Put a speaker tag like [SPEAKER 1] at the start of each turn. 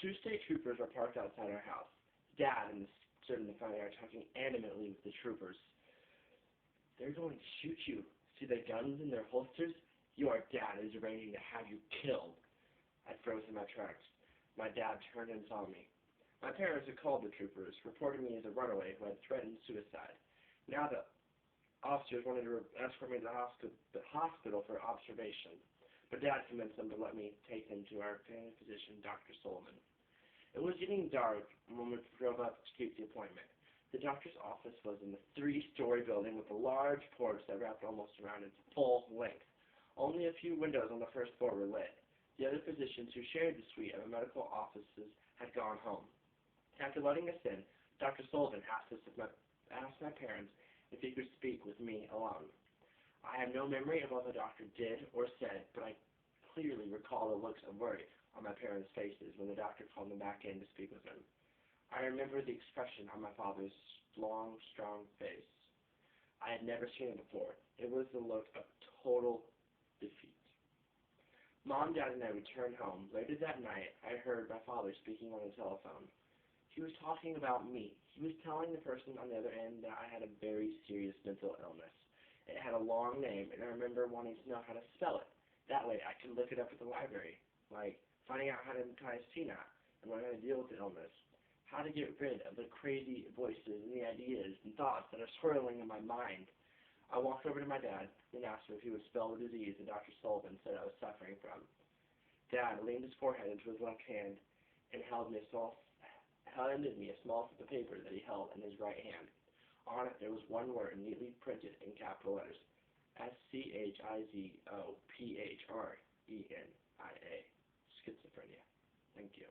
[SPEAKER 1] Two state troopers were parked outside our house. Dad and the servant in the front yard talking animately with the troopers. "They're going to shoot you. See the guns in their holsters? Your dad is arranging to have you killed." I froze in my tracks. My dad turned and saw me. My parents had called the troopers, reporting me as a runaway who had threatened suicide. Now the officers wanted to escort me to the hospital for observation, but Dad convinced them to let me take them to our family physician, Dr. Solomon. It was getting dark when we drove up to keep the appointment. The doctor's office was in the three-story building with a large porch that wrapped almost around its full length. Only a few windows on the first floor were lit. The other physicians who shared the suite of the medical offices had gone home. After letting us in, Dr. Sullivan asked my parents if he could speak with me alone. I have no memory of what the doctor did or said, but I clearly recall the looks of worry on my parents' faces when the doctor called them back in to speak with him. I remember the expression on my father's long, strong face. I had never seen it before. It was the look of total defeat. Mom, Dad, and I returned home. Later that night, I heard my father speaking on the telephone. He was talking about me. He was telling the person on the other end that I had a very serious mental illness. It had a long name, and I remember wanting to know how to spell it. That way I could look it up at the library, like finding out how to tie a C knot and learn how to deal with the illness, how to get rid of the crazy voices and the ideas and thoughts that are swirling in my mind. I walked over to my dad and asked him if he would spell the disease that Dr. Sullivan said I was suffering from. Dad leaned his forehead into his left hand and handed me a small slip of paper that he held in his right hand. On it there was one word neatly printed in capital letters: SCHIZOPHRENIA. Schizophrenia. Thank you.